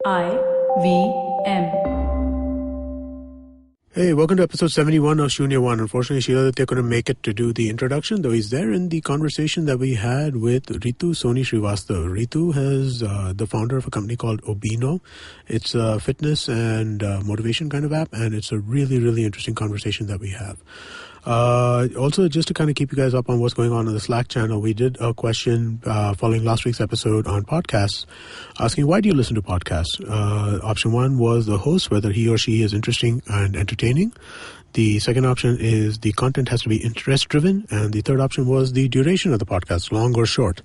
Hey, welcome to episode 71 of Shunya One. Unfortunately, Shiladitya couldn't make it to do the introduction, though he's there in the conversation that we had with Ritu Srivastava. Ritu is the founder of a company called Obino. It's a fitness and motivation kind of app, and it's a really, really interesting conversation that we have. Also, just to kind of keep you guys up on what's going on the Slack channel, we did a question following last week's episode on podcasts, asking why do you listen to podcasts? Option one was the host, whether he or she is interesting and entertaining. The second option is the content has to be interest-driven. And the third option was the duration of the podcast, long or short.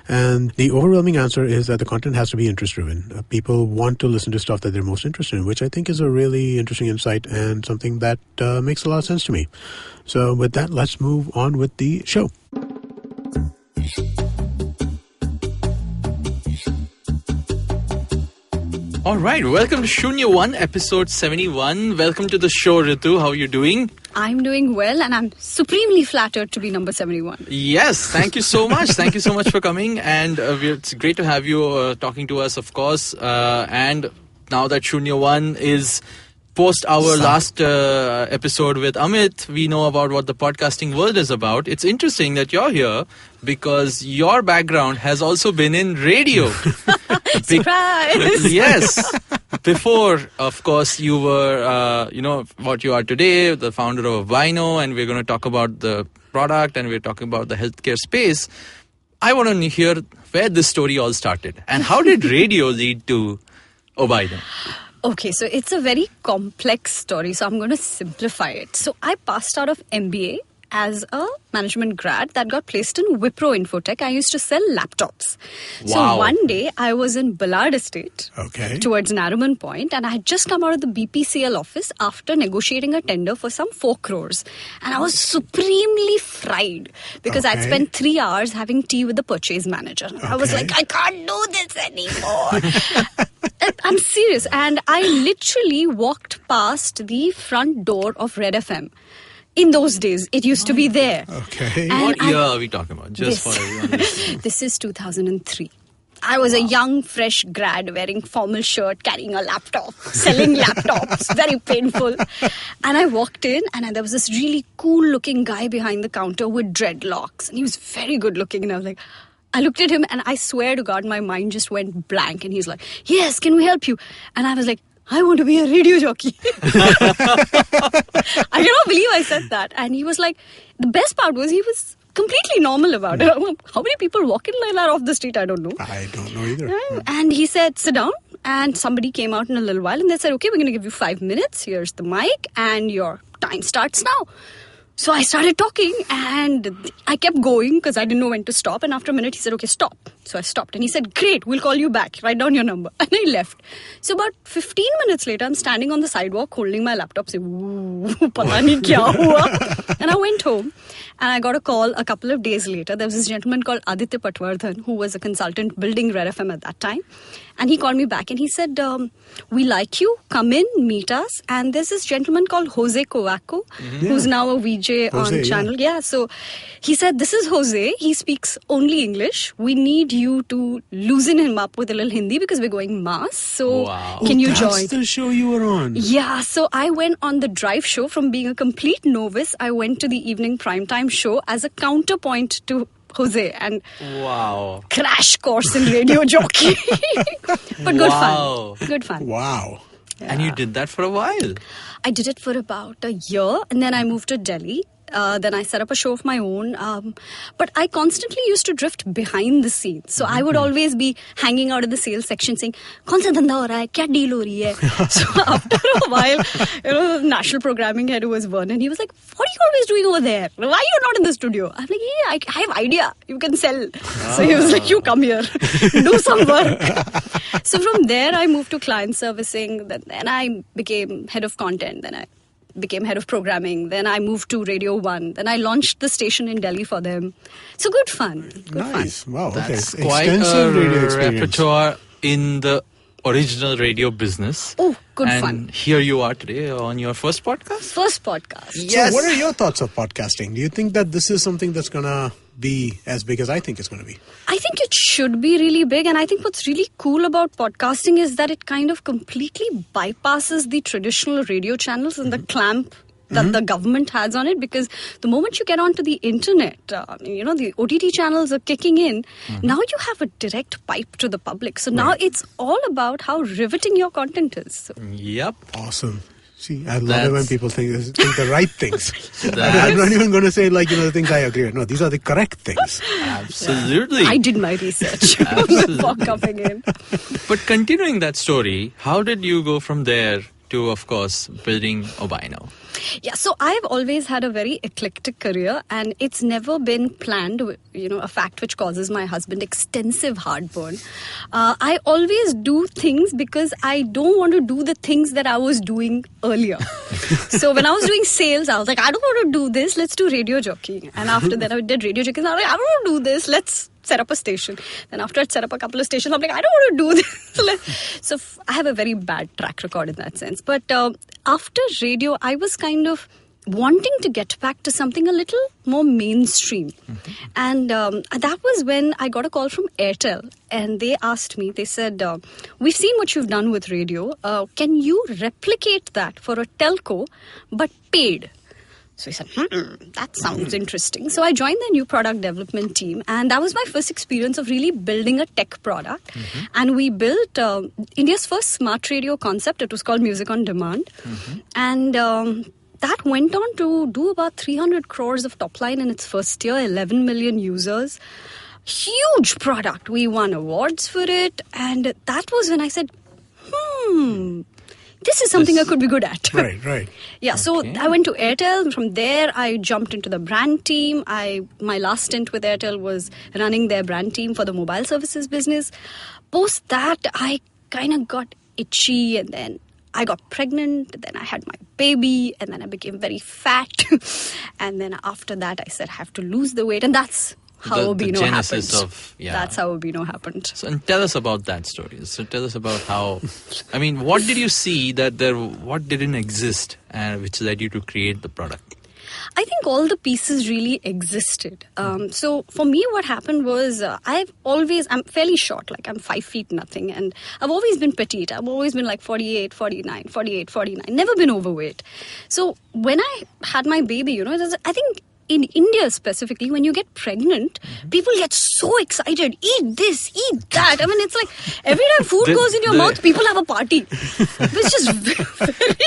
And the overwhelming answer is that the content has to be interest-driven. People want to listen to stuff that they're most interested in, which I think is a really interesting insight and something that makes a lot of sense to me. So with that, let's move on with the show. All right, welcome to Shunya One, episode 71. Welcome to the show, Ritu. How are you doing? I'm doing well, and I'm supremely flattered to be number 71. Yes, thank you so much. Thank you so much for coming. And it's great to have you talking to us, of course. And now that Shunya One is post our last episode with Amit, we know about what the podcasting world is about. It's interesting that you're here because your background has also been in radio. Surprise! Yes. Before, of course, you were, what you are today, the founder of Obino, and we're going to talk about the product and we're talking about the healthcare space. I want to hear where this story all started and how did radio lead to Obino? Okay, so it's a very complex story, so I'm going to simplify it. So I passed out of MBA as a management grad that got placed in Wipro Infotech. I used to sell laptops. Wow. So one day I was in Ballard Estate towards Nariman Point, and I had just come out of the BPCL office after negotiating a tender for some 4 crores. And I was supremely fried because I'd spent 3 hours having tea with the purchase manager. I was like, I can't do this anymore. I'm serious. And I literally walked past the front door of Red FM. In those days, it used to be there. Okay. And what year are we talking about? Just for everyone listening. This is 2003. I was a young, fresh grad wearing formal shirt, carrying a laptop, selling laptops, very painful. And I walked in and there was this really cool looking guy behind the counter with dreadlocks. And he was very good looking. And I was like, I looked at him and I swear to God, my mind just went blank. And he's like, yes, can we help you? And I was like, I want to be a radio jockey. I cannot believe I said that. And he was like, the best part was he was completely normal about it. How many people walk in like that off the street? I don't know. I don't know either. And he said, sit down. And somebody came out in a little while and they said, okay, we're going to give you 5 minutes. Here's the mic and your time starts now. So I started talking and I kept going because I didn't know when to stop. And after a minute, he said, okay, stop. So I stopped and he said, great, we'll call you back. Write down your number. And I left. So about 15 minutes later, I'm standing on the sidewalk holding my laptop saying, ooh, pata nahi kya hua. And I went home and I got a call a couple of days later. There was this gentleman called Aditya Patwardhan who was a consultant building Red FM at that time. And he called me back and he said, we like you, come in, meet us. And there's this gentleman called Jose Covaco, who's now a VJ on channel. Yeah, so he said, this is Jose. He speaks only English. We need you to loosen him up with a little Hindi because we're going mass. So can you join? That's the show you were on. Yeah, so I went on the drive show from being a complete novice. I went to the evening primetime show as a counterpoint to Jose and crash course in radio jockey. But good fun. Good fun. Wow. Yeah. And you did that for a while. I did it for about a year and then I moved to Delhi. Then I set up a show of my own. But I constantly used to drift behind the scenes. So I would always be hanging out in the sales section saying, "Kaun sa dhanda ho raha hai? Kya deal ho rahi hai?" So after a while, the national programming head who was Vernon, he was like, "What are you always doing over there? Why are you not in the studio?" I'm like, "Yeah, I have idea. You can sell." So he was like, "You come here, do some work." So from there, I moved to client servicing. Then I became head of content. Then I became head of programming. Then I moved to Radio 1. Then I launched the station in Delhi for them. So good fun. Good nice. fun. Wow. Okay. That's quite extensive a radio experience. repertoire in the original radio business. Oh, good and fun. Here you are today on your first podcast. First podcast. So what are your thoughts of podcasting? Do you think that this is something that's going to be as big as I think it's going to be? I think it should be really big, and I think what's really cool about podcasting is that it kind of completely bypasses the traditional radio channels and the clamp that the government has on it, because the moment you get onto the internet, the OTT channels are kicking in. Now you have a direct pipe to the public. So now it's all about how riveting your content is. So. Yep. Awesome. See, I love it when people think the right things. I'm not even going to say the things I agree with. No, these are the correct things. Absolutely. I did my research before coming in. But continuing that story, how did you go from there to, of course, building Obino? Yeah, so I've always had a very eclectic career, and it's never been planned, a fact which causes my husband extensive heartburn. I always do things because I don't want to do the things that I was doing earlier. So when I was doing sales, I was like, I don't want to do this, let's do radio jockeying. And after that, I did radio jockeying. I was like, I don't want to do this, let's set up a station. Then after I'd set up a couple of stations, I'm like, I don't want to do this. So I have a very bad track record in that sense. But after radio, I was kind of wanting to get back to something a little more mainstream. And that was when I got a call from Airtel. And they asked me, they said, we've seen what you've done with radio. Can you replicate that for a telco, but paid? So he said, that sounds interesting. So I joined the new product development team, and that was my first experience of really building a tech product. And we built India's first smart radio concept. It was called Music on Demand. And that went on to do about 300 crores of top line in its first year, 11 million users. Huge product. We won awards for it. And that was when I said, this is something I could be good at. Right. Yeah, so I went to Airtel. From there, I jumped into the brand team. My last stint with Airtel was running their brand team for the mobile services business. Post that, I kind of got itchy, and then I got pregnant. Then I had my baby, and then I became very fat. And then after that, I said, I have to lose the weight. And that's how Obino happened. That's how Obino happened. So, and tell us about that story. So tell us about how, what did you see what didn't exist which led you to create the product? I think all the pieces really existed. So for me, what happened was I'm fairly short, like I'm 5 feet nothing, and I've always been petite. I've always been like 48, 49, never been overweight. So when I had my baby, I think in India specifically, when you get pregnant, people get so excited. Eat this, eat that. It's like every time food goes in your mouth, people have a party. It's just very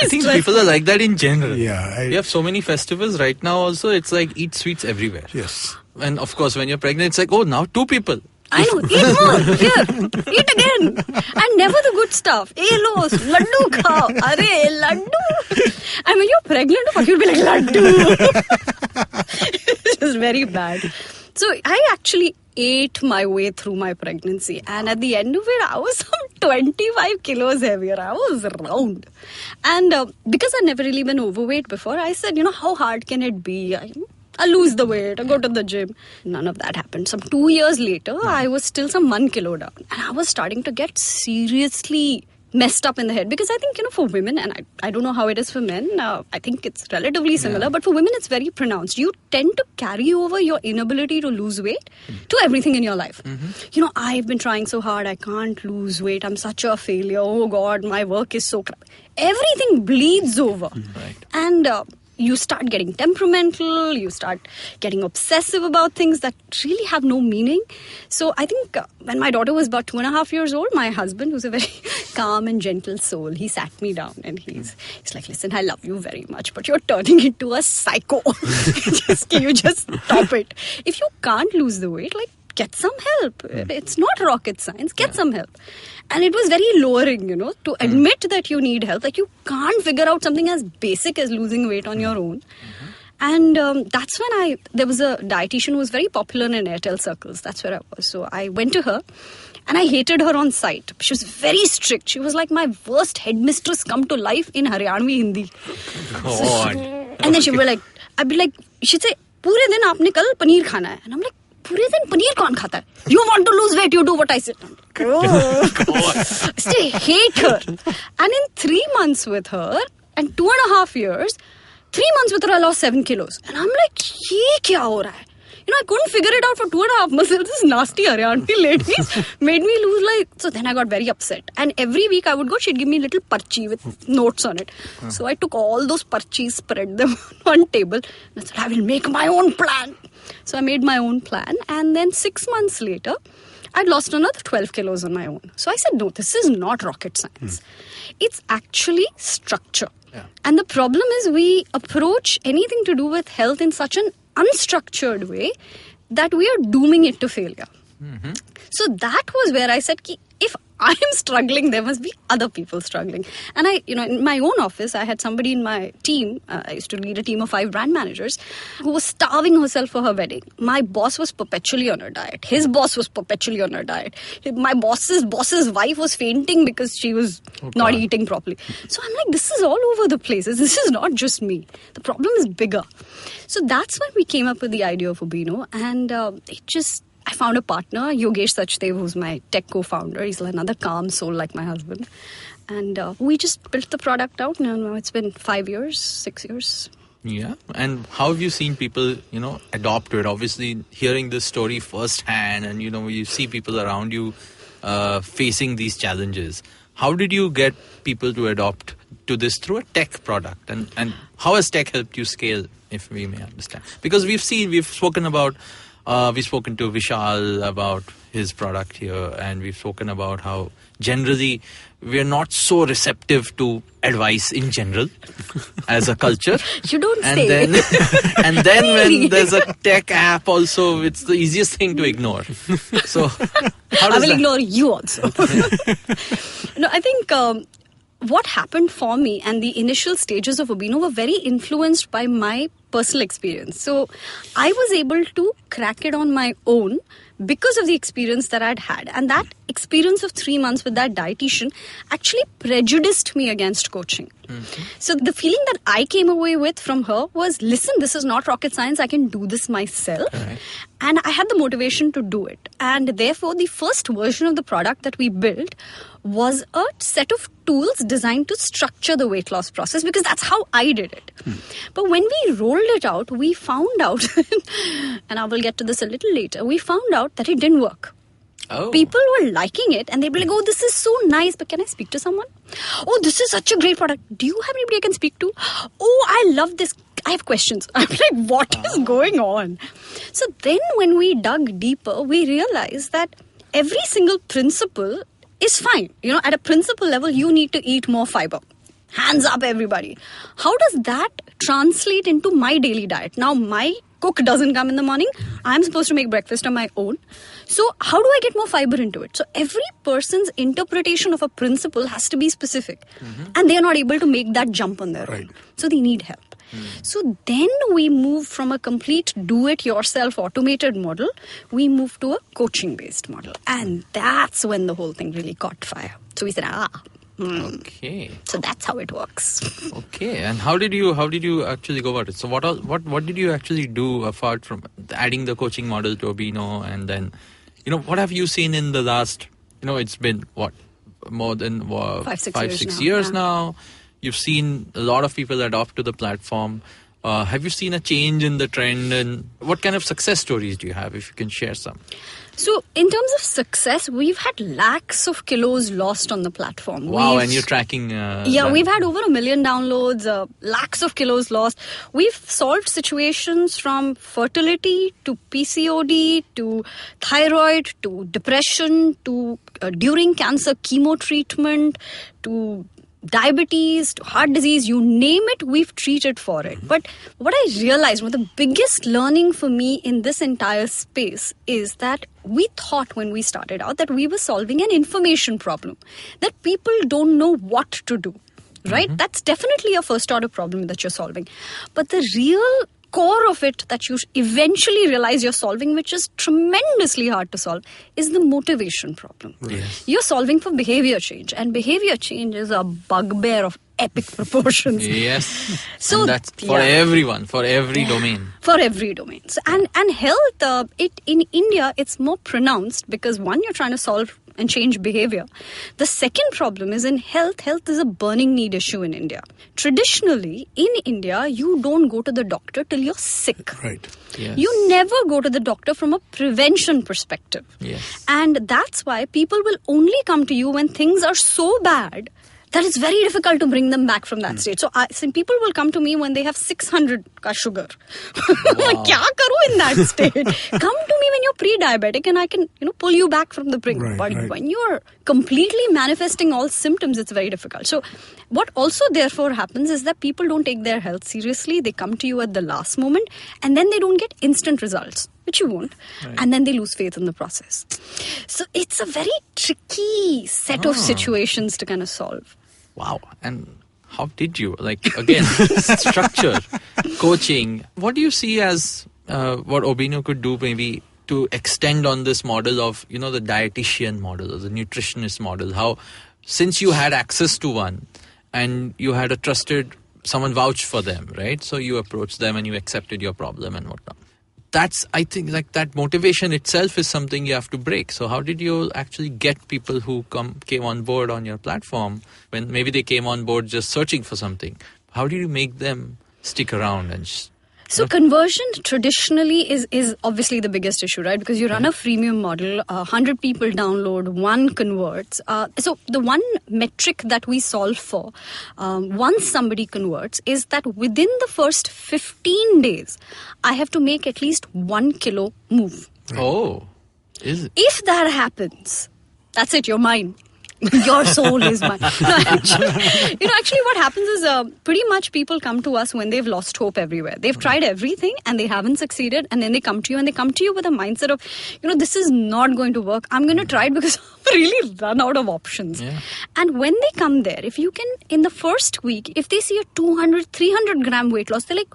I think people are like that in general. Yeah. We have so many festivals right now also. It's like eat sweets everywhere. Yes. And of course, when you're pregnant, it's like, oh, now 2 people. I know, eat more, here, eat again. And never the good stuff. Los, laddu khao, arey, laddu. And when you're pregnant, you'll be like, laddu. It was very bad. So I actually ate my way through my pregnancy. And at the end of it, I was some 25 kilos heavier. I was round. And because I'd never really been overweight before, I said, how hard can it be? I lose the weight, I go to the gym. None of that happened. Some 2 years later, I was still some 1 kilo down. And I was starting to get seriously messed up in the head. Because I think, for women, and I don't know how it is for men, I think it's relatively similar. But for women, it's very pronounced. You tend to carry over your inability to lose weight to everything in your life. I've been trying so hard, I can't lose weight. I'm such a failure. Oh God, my work is so crap. Everything bleeds over. Right. And you start getting temperamental, you start getting obsessive about things that really have no meaning. So I think when my daughter was about 2.5 years old, my husband, who's a very calm and gentle soul, he sat me down and he's like, listen, I love you very much, but you're turning into a psycho. Can you just stop it? If you can't lose the weight, get some help. It's not rocket science. Get some help. And it was very lowering, to admit that you need help. Like, you can't figure out something as basic as losing weight on your own. And that's when there was a dietitian who was very popular in Airtel circles. That's where I was. So I went to her and I hated her on sight. She was very strict. She was like my worst headmistress come to life in Haryanvi Hindi. God. And then she'd be like, she'd say, "Pure din aapne kal paneer khana hai." And I'm like, पूरे दिन पनीर कौन खाता है? You want to lose weight, you do what I said. Still hate her. And in 3 months with her, and 2.5 years, 3 months with her, I lost 7 kilos. And I'm like, ye kya ho raha hai? I couldn't figure it out for 2.5 months. This nasty Haryanvi lady made me lose So then I got very upset. And every week I would go, she'd give me a little parchi with notes on it. So I took all those parchis, spread them on one table. And I said, I will make my own plan. So I made my own plan. And then 6 months later, I'd lost another 12 kilos on my own. So I said, no, this is not rocket science. It's actually structure. Yeah. And the problem is we approach anything to do with health in such an unstructured way that we are dooming it to failure. Mm-hmm. So that was where I said, if I am struggling, there must be other people struggling. And in my own office, I had somebody in my team. I used to lead a team of 5 brand managers who was starving herself for her wedding. My boss was perpetually on her diet. His boss was perpetually on her diet. My boss's wife was fainting because she was not eating properly. So I'm like, this is all over the place. This is not just me. The problem is bigger. So that's when we came up with the idea of Obino. And I found a partner, Yogesh Sachdev, who's my tech co-founder. He's another calm soul like my husband. And we just built the product out. Now it's been 5 years, 6 years. Yeah. And how have you seen people, adopt to it? Obviously, hearing this story firsthand and, you see people around you facing these challenges. How did you get people to adopt to this through a tech product? And how has tech helped you scale, if we may understand? Because we've spoken to Vishal about his product here, and we've spoken about how generally we're not so receptive to advice in general as a culture. You don't and say. And then when there's a tech app also, it's the easiest thing to ignore. So how does I will ignore you also. No, I think what happened for me and the initial stages of Obino were very influenced by my personal experience. So I was able to crack it on my own because of the experience that I'd had. And that experience of 3 months with that dietitian actually prejudiced me against coaching. Mm-hmm. So the feeling that I came away with from her was, listen, this is not rocket science. I can do this myself. Right. And I had the motivation to do it. And therefore, the first version of the product that we built was a set of tools designed to structure the weight loss process, because that's how I did it. But when we rolled it out, we found out, and I will get to this a little later, we found out that it didn't work. Oh. People were liking it and they'd be like, oh, this is so nice, but can I speak to someone? Oh, this is such a great product. Do you have anybody I can speak to? Oh, I love this. I have questions. I'm like, what is going on? So then when we dug deeper, we realized that every single principle is fine. At a principle level, you need to eat more fiber. Hands up, everybody. How does that translate into my daily diet? Now, my cook doesn't come in the morning. I'm supposed to make breakfast on my own. So how do I get more fiber into it? So every person's interpretation of a principle has to be specific. Mm-hmm. And they're not able to make that jump on their own. So they need help. So then we move from a complete do-it-yourself automated model, we move to a coaching-based model. And that's when the whole thing really caught fire. So we said, Okay. So that's how it works. Okay. And how did you actually go about it? So what did you actually do apart from adding the coaching model to Obino? And then, what have you seen in the last, it's been more than 5-6 years now. You've seen a lot of people adopt to the platform. Have you seen a change in the trend? And what kind of success stories do you have, if you can share some? So in terms of success, we've had lakhs of kilos lost on the platform. Wow, and you're tracking... we've had over 1 million downloads, lakhs of kilos lost. We've solved situations from fertility to PCOD to thyroid to depression to during cancer chemo treatment to diabetes to heart disease, you name it, we've treated for it. But what I realized, the biggest learning for me in this entire space is that we thought when we started out that we were solving an information problem, that people don't know what to do, right? Mm-hmm. That's definitely a first order problem that you're solving. But the real core of it that you eventually realize you're solving, which is tremendously hard to solve, is the motivation problem. Yes. You're solving for behavior change, and behavior change is a bugbear of epic proportions. Yes. So and that's for everyone, for every domain. For every domain. So, and health, in India, it's more pronounced because one, you're trying to solve and change behavior. The second problem is in health is a burning need issue in India. Traditionally, in India, you don't go to the doctor till you're sick. Right. Yes. You never go to the doctor from a prevention perspective. Yes. And that's why people will only come to you when things are so bad that it's very difficult to bring them back from that state. So some people will come to me when they have 600 ka sugar. Like, kya karu in that state? Come to me when you're pre-diabetic and I can, pull you back from the brink. But when you're completely manifesting all symptoms, it's very difficult. So what also therefore happens is that people don't take their health seriously. They come to you at the last moment and then they don't get instant results, which you won't. Right. And then they lose faith in the process. So it's a very tricky set of situations to kind of solve. Wow. And how did you? Again, structure, coaching. What do you see as what Obino could do maybe to extend on this model of, the dietitian model or the nutritionist model? How, since you had access to one and you had a trusted, someone vouched for them, right? So you approached them and you accepted your problem and whatnot. That's, I think, that motivation itself is something you have to break. So how did you actually get people who came on board on your platform when maybe they came on board just searching for something? How do you make them stick around and So conversion traditionally is obviously the biggest issue, right? Because you run a freemium model, 100 people download, one converts. So the one metric that we solve for once somebody converts is that within the first 15 days, I have to make at least 1 kilo move. Oh, is it? If that happens, that's it, you're mine. Your soul is mine. No, actually what happens is pretty much people come to us when they've lost hope everywhere. They've tried everything and they haven't succeeded, and then they come to you and they come to you with a mindset of, this is not going to work. I'm going to try it because I've really run out of options. Yeah. And when they come there, if you can, in the first week, if they see a 200, 300 gram weight loss, they're like,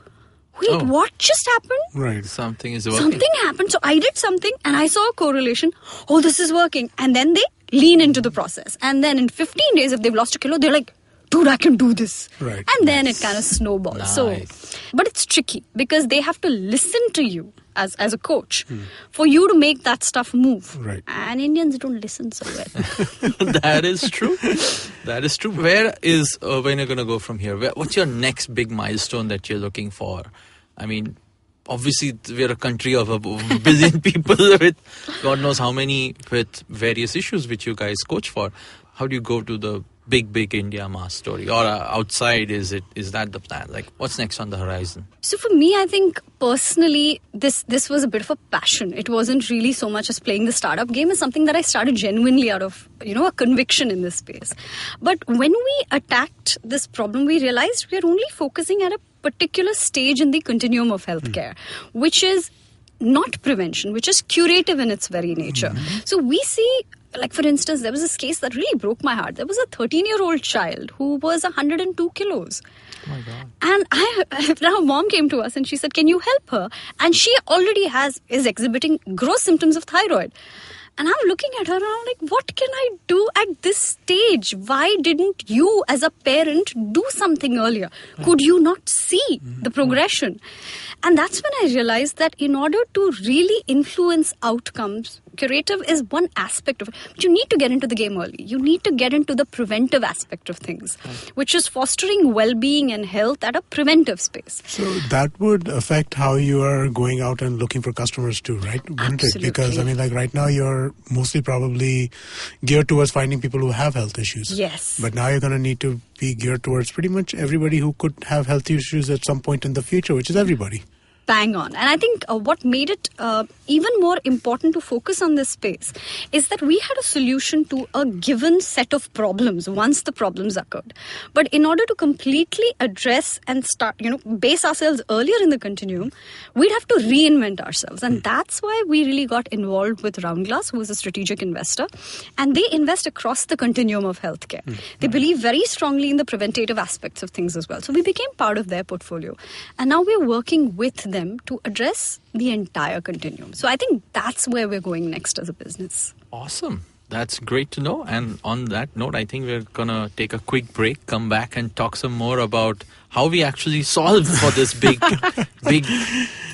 wait, what just happened? Right. Something is working. Something happened. So I did something and I saw a correlation. Oh, this is working. And then they lean into the process. And then in 15 days, if they've lost a kilo, they're like, dude, I can do this. Right. And then it kind of snowballs. Nice. So, but it's tricky because they have to listen to you as a coach for you to make that stuff move. Right. And Indians don't listen so well. That is true. That is true. Where is Obino going to go from here? What's your next big milestone that you're looking for? I mean, obviously, we're a country of a billion people with God knows how many with various issues which you guys coach for. How do you go to the big India mass story? Or outside, is that the plan? What's next on the horizon? So for me, I think personally, this was a bit of a passion. It wasn't really so much as playing the startup game. It's something that I started genuinely out of, a conviction in this space. But when we attacked this problem, we realized we are only focusing at a particular stage in the continuum of healthcare, which is not prevention, which is curative in its very nature. So we see, for instance, there was this case that really broke my heart. There was a 13-year-old child who was 102 kilos. Oh my God. And her mom came to us and she said, can you help her? And she already is exhibiting gross symptoms of thyroid. And I'm looking at her and I'm like, what can I do at this stage? Why didn't you as a parent do something earlier? Could you not see the progression? And that's when I realized that in order to really influence outcomes, curative is one aspect of it. But you need to get into the game early. You need to get into the preventive aspect of things, which is fostering well-being and health at a preventive space. So that would affect how you are going out and looking for customers too, right? Wouldn't Absolutely. it? Because, right now you're mostly probably geared towards finding people who have health issues. Yes. But now you're going to need to be geared towards pretty much everybody who could have health issues at some point in the future, which is everybody. Bang on. And I think what made it even more important to focus on this space is that we had a solution to a given set of problems once the problems occurred. But in order to completely address and start, base ourselves earlier in the continuum, we'd have to reinvent ourselves. And that's why we really got involved with Roundglass, who is a strategic investor. And they invest across the continuum of healthcare. They believe very strongly in the preventative aspects of things as well. So we became part of their portfolio. And now we're working with them to address the entire continuum. So I think that's where we're going next as a business. Awesome. That's great to know. And on that note, I think we're going to take a quick break, come back and talk some more about how we actually solve for this big,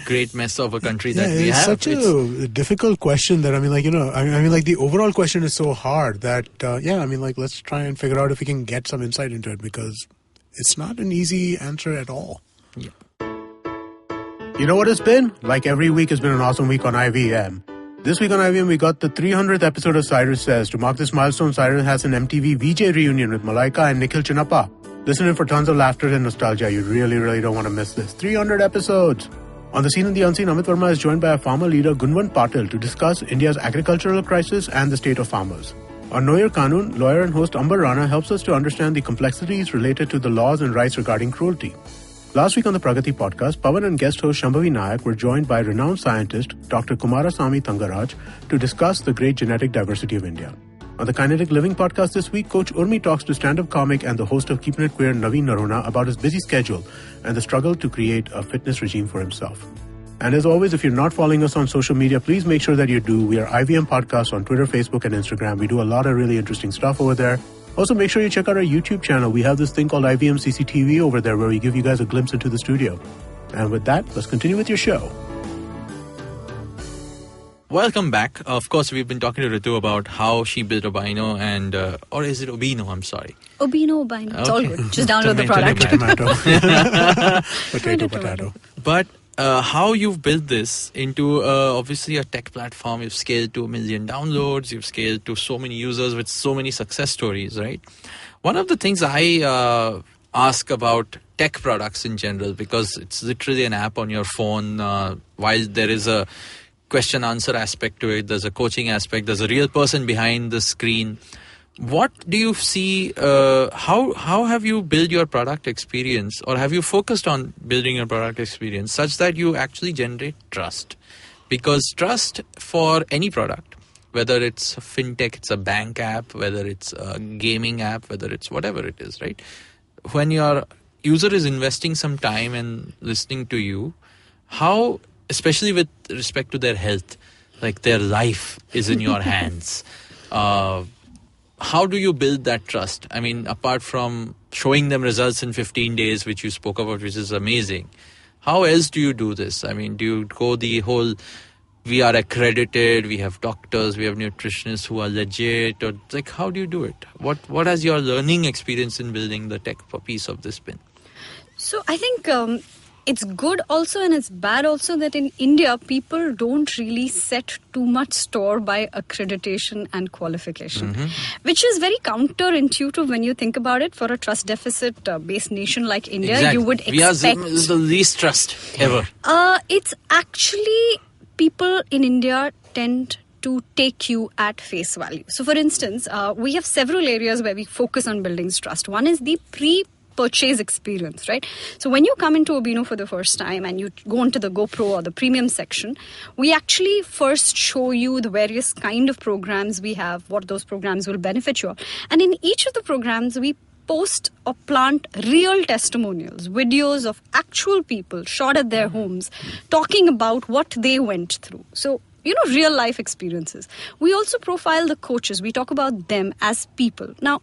great mess of a country that we have. It's such a difficult question that, the overall question is so hard that, let's try and figure out if we can get some insight into it, because it's not an easy answer at all. Yeah. You know what it's been? Like every week has been an awesome week on IVM. This week on IVM, we got the 300th episode of Cyrus Says. To mark this milestone, Cyrus has an MTV VJ reunion with Malaika and Nikhil Chinnappa. Listen in for tons of laughter and nostalgia. You really, really don't want to miss this. 300 episodes. On the Scene and the Unseen, Amit Verma is joined by a farmer leader, Gunwant Patil, to discuss India's agricultural crisis and the state of farmers. On Know Your Kanun, lawyer and host Amber Rana helps us to understand the complexities related to the laws and rights regarding cruelty. Last week on the Pragati podcast, Pawan and guest host Shambhavi Nayak were joined by renowned scientist Dr. Kumarasamy Thangaraj to discuss the great genetic diversity of India. On the Kinetic Living podcast this week, Coach Urmi talks to stand-up comic and the host of Keeping It Queer, Naveen Narona, about his busy schedule and the struggle to create a fitness regime for himself. And as always, if you're not following us on social media, please make sure that you do. We are IVM Podcasts on Twitter, Facebook, and Instagram. We do a lot of really interesting stuff over there. Also, make sure you check out our YouTube channel. We have this thing called IVM CCTV over there where we give you guys a glimpse into the studio. And with that, let's continue with your show. Welcome back. Of course, we've been talking to Ritu about how she built Obino or is it Obino? I'm sorry. Obino. It's all good. Just download the product. Potato. But how you've built this into obviously a tech platform. You've scaled to 1 million downloads. You've scaled to so many users with so many success stories, right? One of the things I ask about tech products in general, because it's literally an app on your phone, while there is a question answer aspect to it, there's a coaching aspect, there's a real person behind the screen. What do you see, how have you built your product experience, or have you focused on building your product experience such that you actually generate trust? Because trust for any product, whether it's a fintech, it's a bank app, whether it's a gaming app, whether it's whatever it is, right? When your user is investing some time and listening to you, how, especially with respect to their health, like their life is in your hands, how do you build that trust? I mean, apart from showing them results in 15 days, which you spoke about, which is amazing, how else do you do this? I mean, do you go the whole, we are accredited, we have doctors, we have nutritionists who are legit, or like, how do you do it? What has your learning experience in building the tech piece of this been? So I think it's good also and it's bad also that in India, people don't really set too much store by accreditation and qualification, which is very counterintuitive when you think about it. For a trust deficit based nation like India, Exactly. you would expect... We are the least trust ever. It's actually people in India tend to take you at face value. So for instance, we have several areas where we focus on building trust. One is the purchase experience, right? So when you come into Obino for the first time and you go into the GoPro or the premium section, we actually first show you the various kind of programs we have, what those programs will benefit you. And in each of the programs, we post or plant real testimonials, videos of actual people shot at their homes, talking about what they went through. So, real life experiences. We also profile the coaches. We talk about them as people. Now,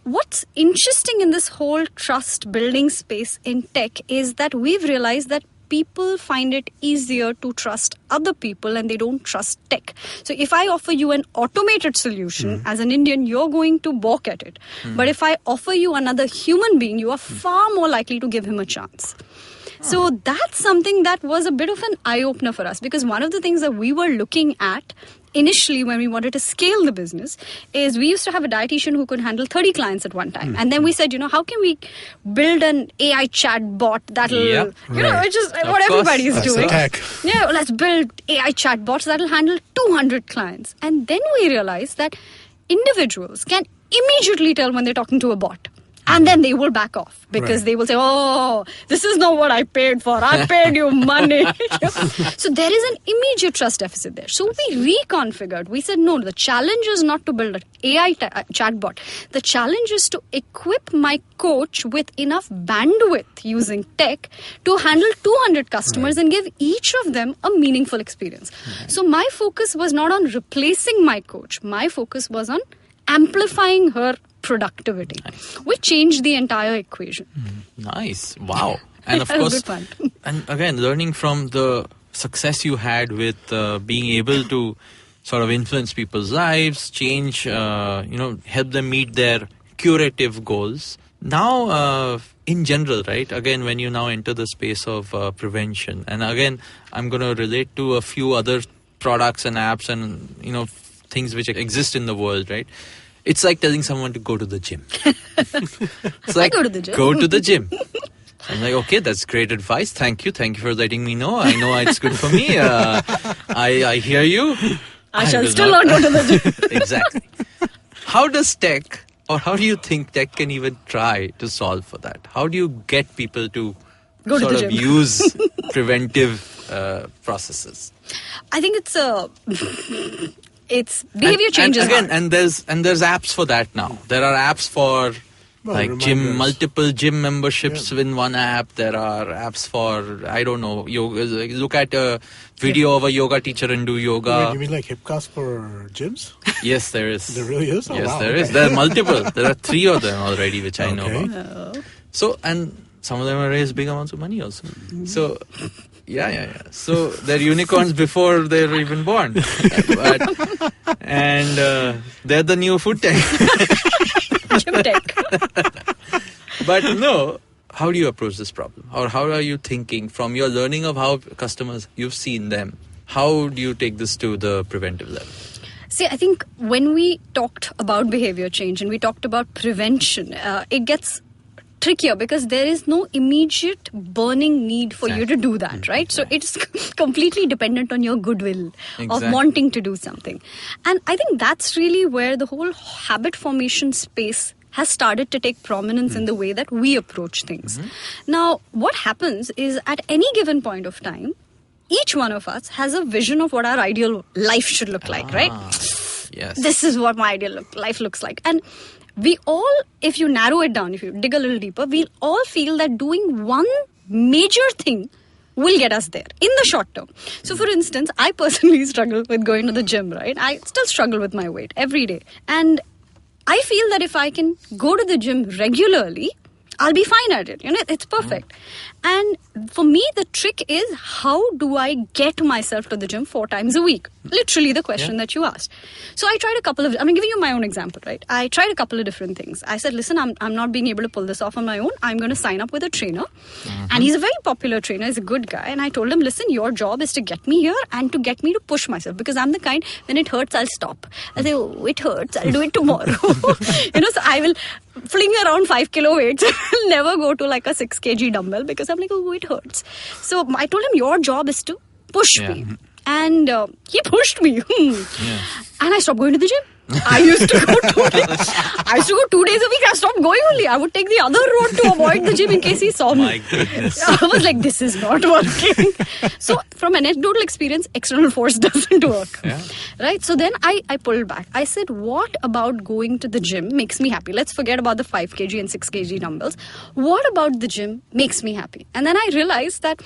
what's interesting in this whole trust building space in tech is that we've realized that people find it easier to trust other people and they don't trust tech. So if I offer you an automated solution, as an Indian, you're going to balk at it. But if I offer you another human being, you are far more likely to give him a chance. So that's something that was a bit of an eye-opener for us, because one of the things that we were looking at initially when we wanted to scale the business is we used to have a dietitian who could handle 30 clients at one time. And then we said, how can we build an AI chat bot that'll, which is what everybody is doing. Yeah, let's build AI chat bots that'll handle 200 clients. And then we realized that individuals can immediately tell when they're talking to a bot. And then they will back off because they will say, oh, this is not what I paid for. I paid you money. So there is an immediate trust deficit there. So we reconfigured. We said, no, the challenge is not to build an AI chatbot. The challenge is to equip my coach with enough bandwidth using tech to handle 200 customers and give each of them a meaningful experience. So my focus was not on replacing my coach. My focus was on amplifying her productivity. We changed the entire equation. Nice. Wow. And of course, and again, learning from the success you had with being able to sort of influence people's lives, change, help them meet their curative goals. Now, in general, right, again, when you now enter the space of prevention, and again, I'm going to relate to a few other products and apps and, things which exist in the world, right? It's like telling someone to go to the gym. It's like, I go to the gym. Go to the gym. I'm like, okay, that's great advice. Thank you. Thank you for letting me know. I know it's good for me. I hear you. I shall still not go to the gym. Exactly. How does tech, or how do you think tech can even try to solve for that? How do you get people to go sort to of the gym. use preventive processes? I think it's behavior changes. And there's apps for that now. There are apps for multiple gym memberships in one app. There are apps for, I don't know, yoga. Look at a video of a yoga teacher and do yoga. Wait, you mean like Hipcast for gyms? Yes, there is. There really is? Oh, yes, wow, there is. There are multiple. There are 3 of them already, which I know about. So, and some of them are raised big amounts of money also. So, yeah. So they're unicorns before they're even born. And they're the new food tech. Gym tech. But no, how do you approach this problem? Or how are you thinking from your learning of how customers, you've seen them, how do you take this to the preventive level? See, I think when we talked about behavior change and we talked about prevention, it gets trickier because there is no immediate burning need for you to do that, right? So it's completely dependent on your goodwill of wanting to do something. And I think that's really where the whole habit formation space has started to take prominence in the way that we approach things. Now, what happens is at any given point of time, each one of us has a vision of what our ideal life should look like, right? Yes. This is what my ideal life looks like. And we all, if you narrow it down, if you dig a little deeper, we'll all feel that doing one major thing will get us there in the short term. So for instance, I personally struggle with going to the gym, right? I still struggle with my weight every day. And I feel that if I can go to the gym regularly, I'll be fine at it. It's perfect. And for me, the trick is, how do I get myself to the gym 4 times a week? Literally the question that you asked. So I tried I'm giving you my own example, right? I tried a couple of different things. I said, listen, I'm not being able to pull this off on my own. I'm going to sign up with a trainer. And he's a very popular trainer. He's a good guy. And I told him, listen, your job is to get me here and to get me to push myself. Because I'm the kind, when it hurts, I'll stop. I say, oh, it hurts. I'll do it tomorrow. So I will fling around 5 kilo weights. I'll never go to like a 6 kg dumbbell because I'm like, oh, it hurts. So I told him, your job is to push me. And he pushed me. And I stopped going to the gym. I used to go 2 days. I used to go 2 days a week. I stopped going only. I would take the other road to avoid the gym in case he saw me. My goodness. I was like, this is not working. So from anecdotal experience, external force doesn't work. Right? So then I pulled back. I said, what about going to the gym makes me happy? Let's forget about the 5 kg and 6 kg dumbbells. What about the gym makes me happy? And then I realized that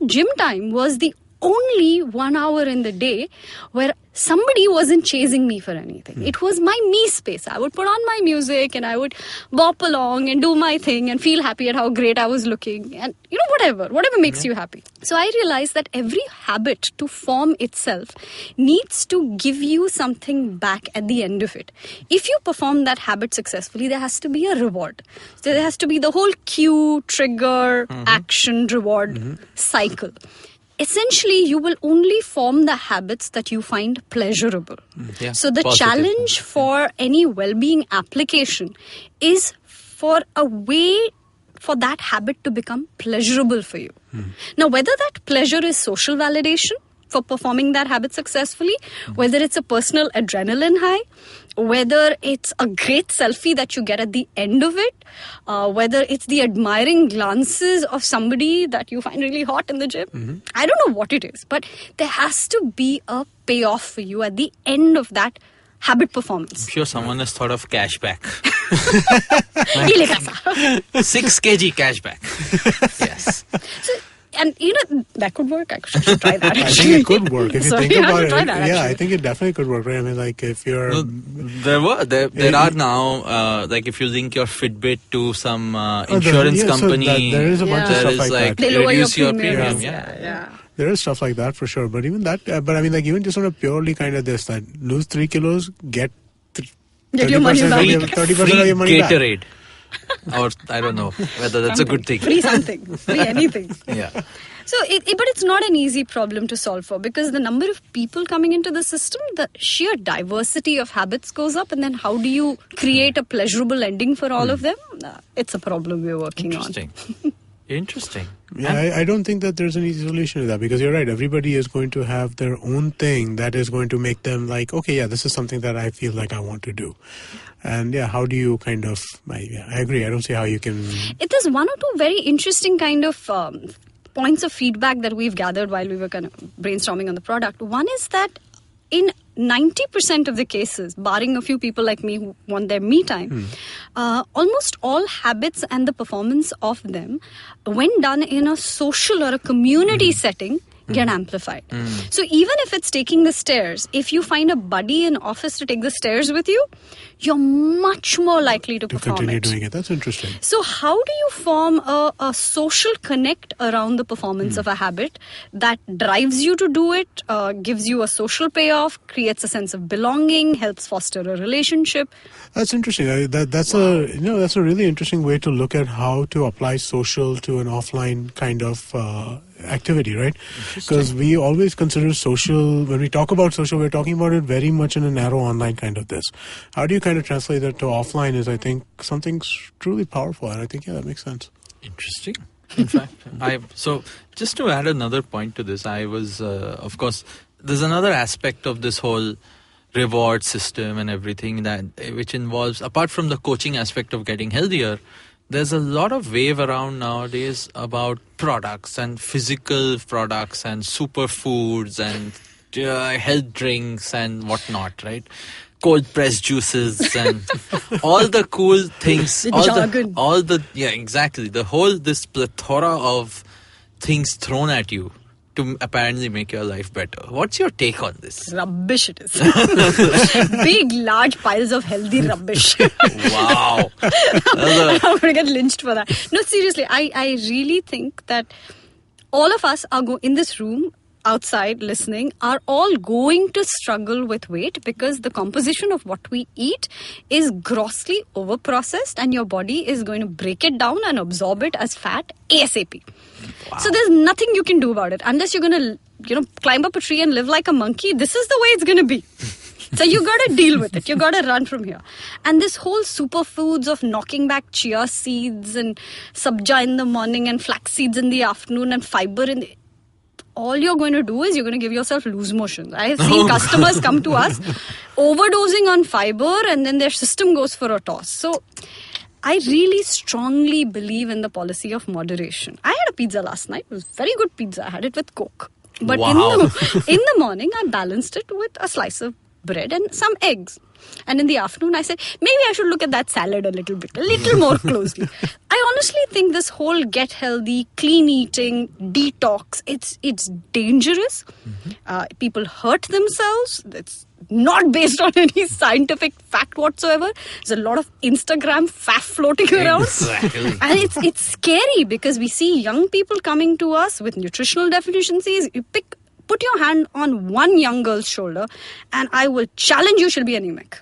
gym time was the only 1 hour in the day where somebody wasn't chasing me for anything. It was my me space. I would put on my music and I would bop along and do my thing and feel happy at how great I was looking and whatever makes you happy. So I realized that every habit to form itself needs to give you something back at the end of it. If you perform that habit successfully, there has to be a reward. So there has to be the whole cue, trigger, action, reward cycle. Essentially, you will only form the habits that you find pleasurable. So the challenge for any well-being application is for a way for that habit to become pleasurable for you. Now, whether that pleasure is social validation, for performing that habit successfully, whether it's a personal adrenaline high, whether it's a great selfie that you get at the end of it, whether it's the admiring glances of somebody that you find really hot in the gym. I don't know what it is, but there has to be a payoff for you at the end of that habit performance. I'm sure someone has thought of cashback. 6 kg cashback. Yes. So, and that could work. I should try that. I think it could work if you think about it. Try that, I think it definitely could work. Right? I mean, like if you're there are now like if you link your Fitbit to some insurance company, so there is a bunch of stuff like that. They lower reduce your premium. Yeah. There is stuff like that for sure. But even that, but I mean, like even just on a purely kind of this, that lose 3 kilos, get your money back. 30% of your money back. Gatorade. Or I don't know whether that's a good thing. Free something. Free anything. Yeah. So, but it's not an easy problem to solve for, because the number of people coming into the system, the sheer diversity of habits goes up, and then how do you create a pleasurable ending for all of them? It's a problem we're working on. Interesting. Yeah, I don't think that there's an easy solution to that, because you're right. Everybody is going to have their own thing that is going to make them like, okay, yeah, this is something that I feel like I want to do. And yeah, how do you kind of, I agree. I don't see how you can. There's one or two very interesting kind of points of feedback that we've gathered while we were kind of brainstorming on the product. One is that in 90% of the cases, barring a few people like me who want their me time, almost all habits and the performance of them, when done in a social or a community setting, get amplified. So even if it's taking the stairs, if you find a buddy in office to take the stairs with you, you're much more likely to perform continue it. doing it. That's interesting. So how do you form a social connect around the performance of a habit that drives you to do it, gives you a social payoff, creates a sense of belonging, helps foster a relationship? That's interesting. That's a really interesting way to look at how to apply social to an offline kind of activity, right? Because we always consider social, when we talk about social, we're talking about it very much in a narrow online kind of this. How do you kind of translate that to offline is, I think, something truly powerful. And I think, yeah, that makes sense. Interesting. In fact, so just to add another point to this, I was, of course, there's another aspect of this whole reward system and everything which involves, apart from the coaching aspect of getting healthier, there's a lot of wave around nowadays about products and physical products and superfoods and health drinks and whatnot, right? Cold pressed juices and all the cool things. Exactly. This plethora of things thrown at you to apparently make your life better. What's your take on this? Rubbish it is. Big, large piles of healthy rubbish. Wow. I'm going to get lynched for that. No, seriously, I really think that all of us are in this room, outside listening, are all going to struggle with weight because the composition of what we eat is grossly overprocessed, and your body is going to break it down and absorb it as fat ASAP. Wow. So there's nothing you can do about it unless you're going to climb up a tree and live like a monkey. This is the way it's going to be. So you got to deal with it. You got to run from here. And this whole superfoods of knocking back chia seeds and sabja in the morning and flax seeds in the afternoon and fiber in the... all you're going to do is you're going to give yourself loose motions. I have seen customers come to us overdosing on fiber, and then their system goes for a toss. So I really strongly believe in the policy of moderation. I had a pizza last night. It was very good pizza. I had it with Coke. But in the morning, I balanced it with a slice of bread and some eggs. And in the afternoon, I said, maybe I should look at that salad a little more closely. I honestly think this whole get healthy, clean eating, detox, it's dangerous. People hurt themselves. It's not based on any scientific fact whatsoever. There's a lot of Instagram faff floating around. Exactly. And it's scary because we see young people coming to us with nutritional deficiencies. Put your hand on one young girl's shoulder and I will challenge you she'll be anemic.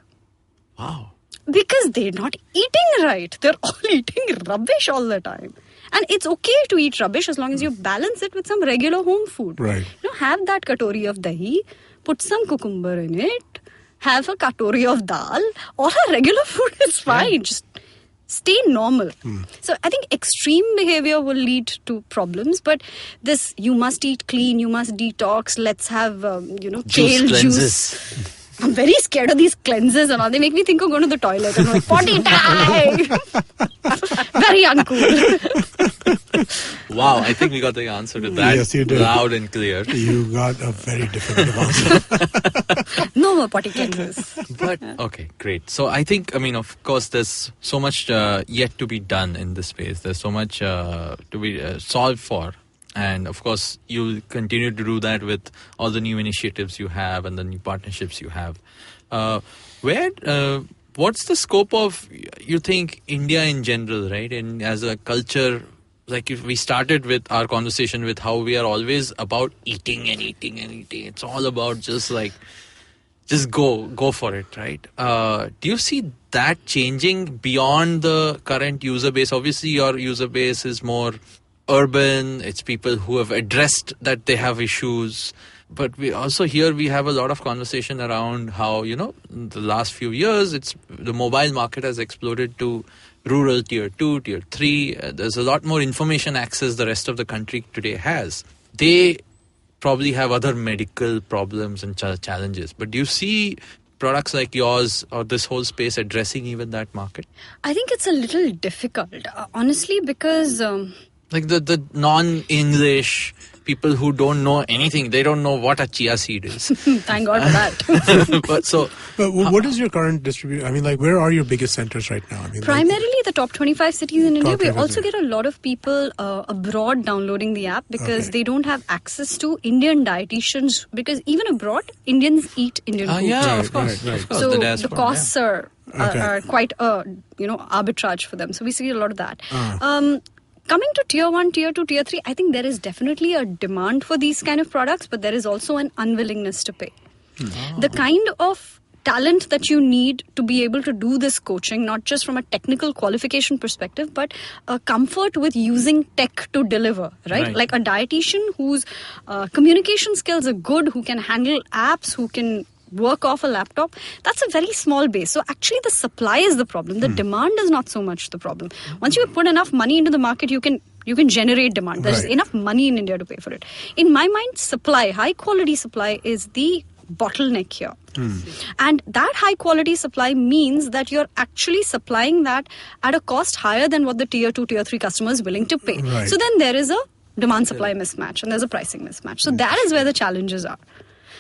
Wow. Because they're not eating right. They're all eating rubbish all the time. And it's okay to eat rubbish as long as you balance it with some regular home food. Right. Have that katori of dahi, put some cucumber in it, have a katori of dal. All our regular food is fine. Just stay normal. So I think extreme behavior will lead to problems, but this, you must eat clean, you must detox, let's have, kale juice. I'm very scared of these cleanses and all. They make me think of going to the toilet and I'm like, potty time! Very uncool. Wow, I think we got the answer to that. Yes, you did. Loud and clear. You got a very definitive answer. No more potty cleanses. But, okay, great. So I think, of course, there's so much yet to be done in this space. There's so much to be solved for. And of course, you'll continue to do that with all the new initiatives you have and the new partnerships you have. What's the scope of, you think, India in general, right? And as a culture, like if we started with our conversation with how we are always about eating and eating and eating. It's all about just go for it, right? Do you see that changing beyond the current user base? Obviously, your user base is more urban. It's people who have addressed that they have issues. But we also here we have a lot of conversation around how, in the last few years, the mobile market has exploded to rural tier 2, tier 3. There's a lot more information access the rest of the country today has. They probably have other medical problems and challenges. But do you see products like yours or this whole space addressing even that market? I think it's a little difficult, honestly, because... like the non-English people who don't know anything, they don't know what a chia seed is. Thank God for that. But what is your current distribution? Where are your biggest centers right now? Primarily the top 25 cities in India. We also get a lot of people abroad downloading the app because they don't have access to Indian dietitians, because even abroad, Indians eat Indian food. Yeah, of course. Right. Of course, so the costs are quite, arbitrage for them. So we see a lot of that. Coming to tier 1, tier 2, tier 3, I think there is definitely a demand for these kind of products, but there is also an unwillingness to pay. The kind of talent that you need to be able to do this coaching, not just from a technical qualification perspective, but a comfort with using tech to deliver, right? Like a dietitian whose communication skills are good, who can handle apps, who can work off a laptop, that's a very small base. So actually the supply is the problem. The demand is not so much the problem. Once you put enough money into the market, you can generate demand. There's enough money in India to pay for it. In my mind, supply, high quality supply is the bottleneck here. And that high quality supply means that you're actually supplying that at a cost higher than what the tier 2, tier 3 customer is willing to pay. So then there is a demand supply mismatch and there's a pricing mismatch. So that is where the challenges are.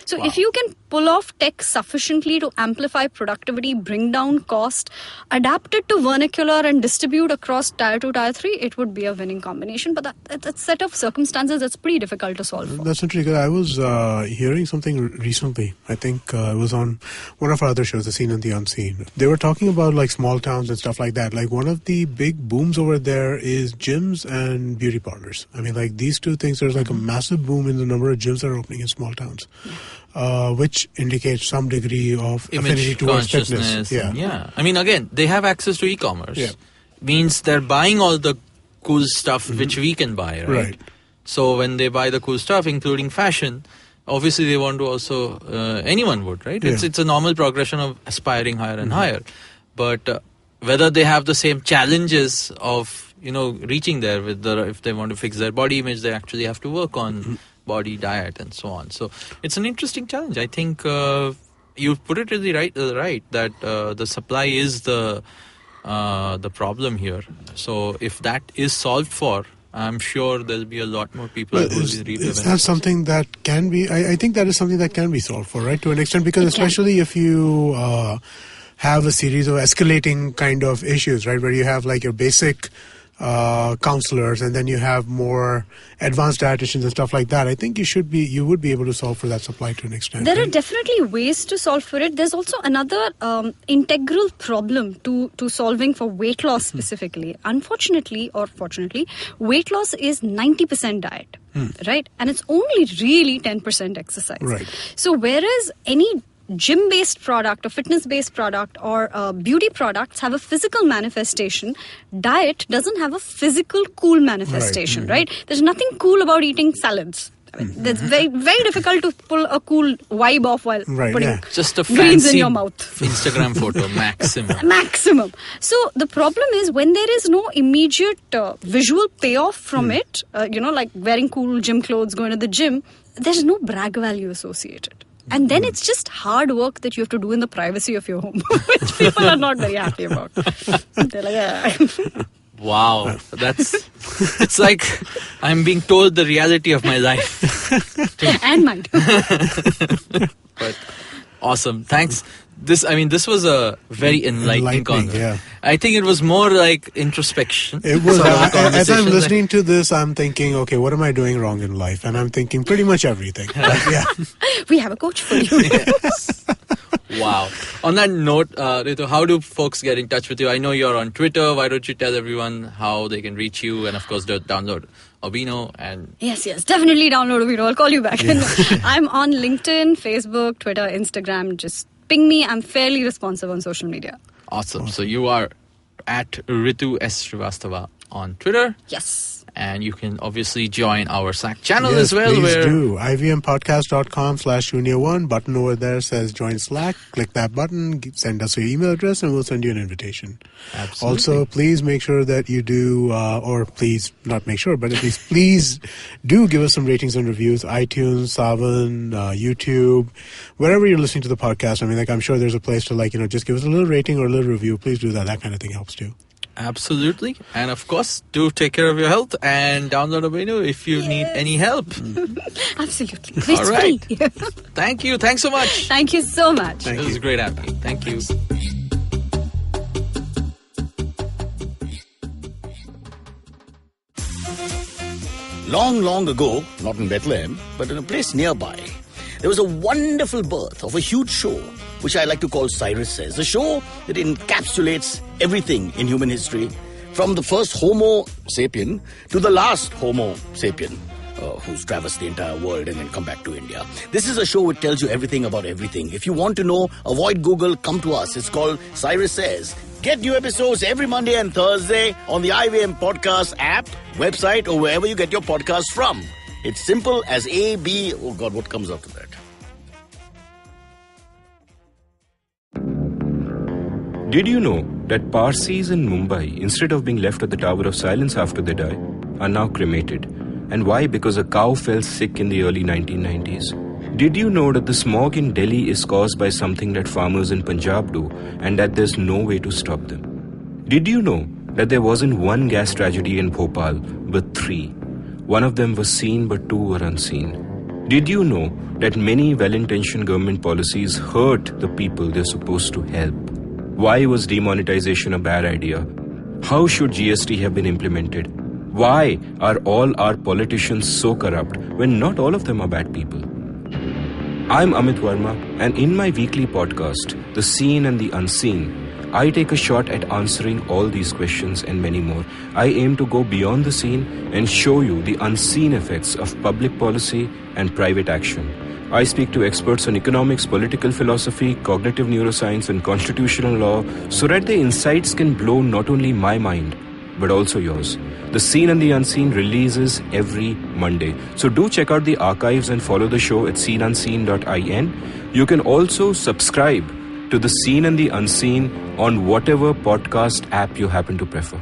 So if you can pull off tech sufficiently to amplify productivity, bring down cost, adapt it to vernacular and distribute across tier 2, tier 3, it would be a winning combination. But that's a set of circumstances that's pretty difficult to solve for. That's interesting. I was hearing something recently. I think it was on one of our other shows, The Seen and the Unseen. They were talking about like small towns and stuff like that. Like one of the big booms over there is gyms and beauty parlors. These two things, there's like a massive boom in the number of gyms that are opening in small towns. Which indicates some degree of affinity towards fitness. Yeah. Again, they have access to e-commerce. Yeah. Means they're buying all the cool stuff which we can buy, right? So when they buy the cool stuff, including fashion, obviously they want to also, anyone would, right? Yeah. It's a normal progression of aspiring higher and higher. But whether they have the same challenges of, reaching there if they want to fix their body image, they actually have to work on body, diet, and so on. So it's an interesting challenge. I think you put it really right that the supply is the problem here. So if that is solved for, I'm sure there'll be a lot more people who will reap the benefits. Is that something that can be? I think that is something that can be solved for, right, to an extent, because especially if you have a series of escalating kind of issues, right, where you have like your basic counselors and then you have more advanced dietitians and stuff like that. I think you would be able to solve for that supply to an extent. There are definitely ways to solve for it. There's also another integral problem to solving for weight loss specifically. Unfortunately or fortunately, weight loss is 90% diet, right? And it's only really 10% exercise. Right. So whereas any gym-based product or fitness-based product or beauty products have a physical manifestation, diet doesn't have a physical cool manifestation, right? There's nothing cool about eating salads. I mean, that's very, very difficult to pull a cool vibe off while putting just a greens fancy in your mouth. Instagram photo, maximum. Maximum. So the problem is when there is no immediate visual payoff from it, like wearing cool gym clothes, going to the gym, there's no brag value associated. And then it's just hard work that you have to do in the privacy of your home, which people are not very happy about. They're like, Wow, it's like I'm being told the reality of my life. And mine. But awesome. Thanks. This was a very enlightening conversation. Yeah. I think it was more like introspection. It was. Sort of a As conversation, I'm listening to this, I'm thinking, okay, what am I doing wrong in life? And I'm thinking pretty much everything. Yeah. We have a coach for you. Yes. Wow. On that note, Ritu, how do folks get in touch with you? I know you're on Twitter. Why don't you tell everyone how they can reach you? And of course, download Obino and... Yes, definitely download Obino. I'll call you back. Yeah. I'm on LinkedIn, Facebook, Twitter, Instagram. Just ping me. I'm fairly responsive on social media. Awesome. So you are at Ritu Srivastava on Twitter. Yes. And you can obviously join our Slack channel Yes, as well. Please do. ivmpodcast.com/Shunya1. Button over there says join Slack. Click that button, send us your email address, and we'll send you an invitation. Absolutely. Also, please make sure that you do, or please not make sure, but at least please do give us some ratings and reviews. iTunes, Savan, YouTube, wherever you're listening to the podcast. I mean, I'm sure there's a place to just give us a little rating or a little review. Please do that. That kind of thing helps too. Absolutely. And of course, do take care of your health and download Obino if you need any help. Absolutely. It's all right. free. Thank you. Thanks so much. Thank you so much. It was great having you. Thank you. Long, long ago, not in Bethlehem, but in a place nearby, there was a wonderful birth of a huge show, which I like to call Cyrus Says, a show that encapsulates everything in human history, from the first Homo sapien to the last Homo sapien, who's traversed the entire world and then come back to India. This is a show which tells you everything about everything. If you want to know, avoid Google, come to us. It's called Cyrus Says. Get new episodes every Monday and Thursday on the IVM Podcast app, website, or wherever you get your podcasts from. It's simple as A, B, oh God, what comes after that? Did you know that Parsis in Mumbai, instead of being left at the Tower of Silence after they die, are now cremated? And why? Because a cow fell sick in the early 1990s. Did you know that the smog in Delhi is caused by something that farmers in Punjab do and that there's no way to stop them? Did you know that there wasn't one gas tragedy in Bhopal, but 3? One of them was seen, but 2 were unseen. Did you know that many well-intentioned government policies hurt the people they're supposed to help? Why was demonetization a bad idea? How should GST have been implemented? Why are all our politicians so corrupt when not all of them are bad people? I'm Amit Verma, and in my weekly podcast, The Seen and the Unseen, I take a shot at answering all these questions and many more. I aim to go beyond the seen and show you the unseen effects of public policy and private action. I speak to experts on economics, political philosophy, cognitive neuroscience, and constitutional law so that their insights can blow not only my mind, but also yours. The Seen and the Unseen releases every Monday. So do check out the archives and follow the show at seenunseen.in. You can also subscribe to The Seen and the Unseen on whatever podcast app you happen to prefer.